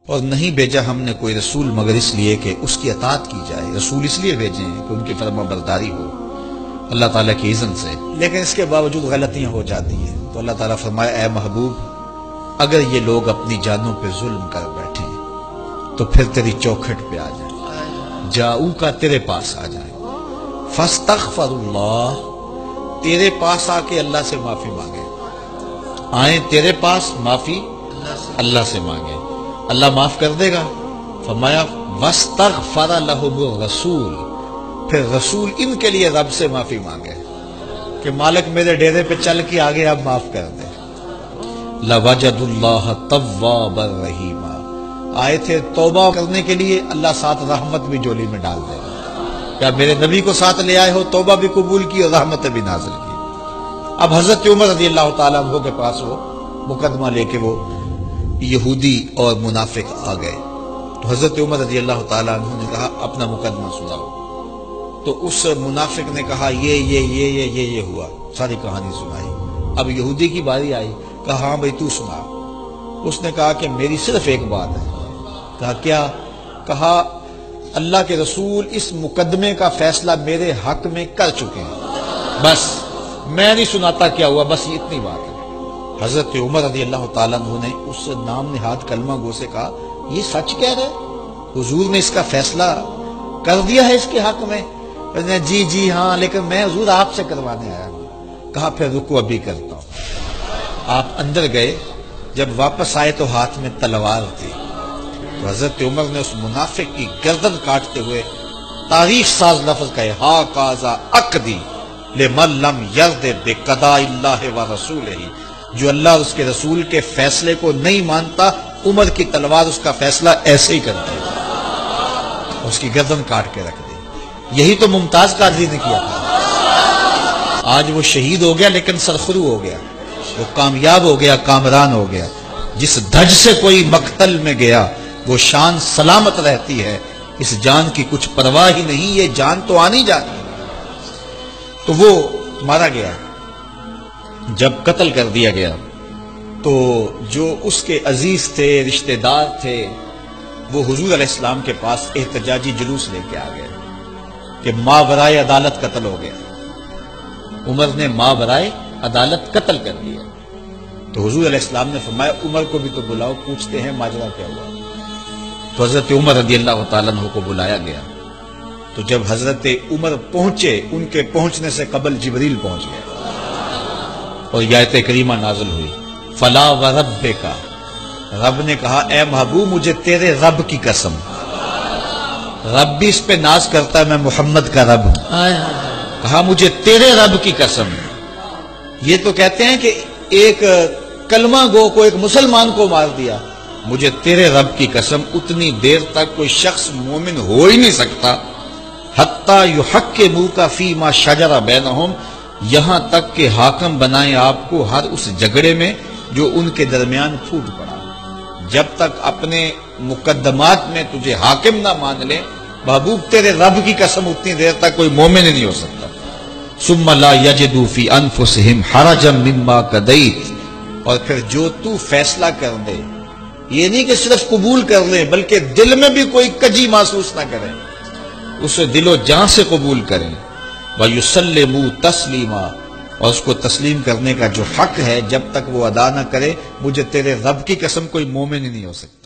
اور نہیں بھیجا ہم نے کوئی رسول مگر اس لیے کہ اس کی اطاعت کی جائے۔ رسول اس لیے بھیجے ہیں کہ ان کی فرما برداری ہو اللہ تعالیٰ کی اذن سے، لیکن اس کے باوجود غلطیاں ہو جاتی ہیں۔ تو اللہ تعالیٰ فرمایا اے محبوب اگر یہ لوگ اپنی جانوں پہ ظلم کر بیٹھیں تو پھر تیری چوکھٹ پہ آ جائیں، جاؤ کا تیرے پاس آ جائیں، فاستغفر اللہ، تیرے پاس آ کے اللہ سے معافی مانگے، آئیں تیرے پاس معافی اللہ سے مانگے، اللہ معاف کر دے گا۔ فرمایا واستغفر لهم الرسول، پھر رسول ان کے لیے رب سے معافی مانگے کہ مالک میرے ڈیرے پہ چل کے آگے اب معاف کر دے۔ لَوَجَدُ اللَّهَ تَوَّابًا رَحِيمًا، آئے تھے توبہ کرنے کے لیے، اللہ ساتھ رحمت بھی جولی میں ڈال دے گا۔ کیا میرے نبی کو ساتھ لے آئے ہو، توبہ بھی قبول کی اور رحمت بھی نازل کی۔ اب حضرت عمر رضی اللہ تعالیٰ عنہ کے پاس وہ مقدمہ لے کے وہ یہودی اور منافق آ گئے، تو حضرت عمر رضی اللہ تعالیٰ عنہ نے کہا اپنا مقدمہ سناؤ۔ تو اس منافق نے کہا یہ ہوا، ساری کہانی سنائی۔ اب یہودی کی باری آئی، کہا ہاں بھائی تو سنا۔ اس نے کہا کہ میری صرف ایک بات ہے۔ کہا کیا؟ کہا اللہ کے رسول اس مقدمے کا فیصلہ میرے حق میں کر چکے ہیں، بس میں نہیں سناتا کیا ہوا، بس یہ اتنی بات ہے۔ حضرت عمر رضی اللہ تعالیٰ عنہ نے اس نام نہاد کلمہ گو سے کہا یہ سچ کہہ رہے، حضور نے اس کا فیصلہ کر دیا ہے اس کے حق میں؟ جی ہاں، لیکن میں حضور آپ سے کروانے آیا ہوں۔ کہا پھر رکو ابھی کرتا ہوں۔ آپ اندر گئے، جب واپس آئے تو ہاتھ میں تلوار تھی۔ تو حضرت عمر نے اس منافق کی گردن کاٹتے ہوئے تاریخ ساز لفظ کہے ہا قاضا اقدی لمن لم یرد بقضاء اللہ ورسولہ، جو اللہ اور اس کے رسول کے فیصلے کو نہیں مانتا، عمر کی تلوار اس کا فیصلہ ایسے ہی کرتی ہے، اس کی گردن کاٹ کے رکھ دی۔ یہی تو ممتاز قادری نے کیا تھا۔ آج وہ شہید ہو گیا لیکن سرخرو ہو گیا، وہ کامیاب ہو گیا، کامران ہو گیا۔ جس دھج سے کوئی مقتل میں گیا وہ شان سلامت رہتی ہے، اس جان کی کچھ پرواہ ہی نہیں، یہ جان تو آنی جانی۔ تو وہ مارا گیا۔ جب قتل کر دیا گیا تو جو اس کے عزیز تھے، رشتہ دار تھے، وہ حضور علیہ السلام کے پاس احتجاجی جلوس لے کے آ گئے کہ ماورائے عدالت قتل ہو گیا، عمر نے ماورائے عدالت قتل کر دیا۔ تو حضور علیہ السلام نے فرمایا عمر کو بھی تو بلاؤ، پوچھتے ہیں ماجرا کیا ہوا۔ تو حضرت عمر رضی اللہ تعالیٰ عنہ کو بلایا گیا۔ تو جب حضرت عمر پہنچے، ان کے پہنچنے سے قبل جبریل پہنچ گیا اور یہ آیت کریمہ نازل ہوئی فلا وربک، رب نے کہا اے محبوب مجھے تیرے رب کی قسم، رب بھی اس پہ ناز کرتا ہے میں محمد کا رب ہوں، کہا مجھے تیرے رب کی قسم۔ یہ تو کہتے ہیں کہ ایک کلمہ گو کو، ایک مسلمان کو مار دیا، مجھے تیرے رب کی قسم اتنی دیر تک کوئی شخص مومن ہو ہی نہیں سکتا حتی یحکموک فیما شجر بینہم، یہاں تک کہ حاکم بنائیں آپ کو ہر اس جھگڑے میں جو ان کے درمیان پھوٹ پڑا۔ جب تک اپنے مقدمات میں تجھے حاکم نہ مان لے، محبوب تیرے رب کی قسم اتنی دیر تک کوئی مومن نہیں ہو سکتا۔ ثم لا یجدوا فی انفسہم حرجا مما قضیت، اور پھر جو تو فیصلہ کر دے، یہ نہیں کہ صرف قبول کر لیں بلکہ دل میں بھی کوئی کجی محسوس نہ کریں، اسے دل و جان سے قبول کریں۔ وَيُسَلِّمُوا تَسْلِيمًا، اور اس کو تسلیم کرنے کا جو حق ہے جب تک وہ ادا نہ کرے، مجھے تیرے رب کی قسم کوئی مومن ہی نہیں ہو سکتا۔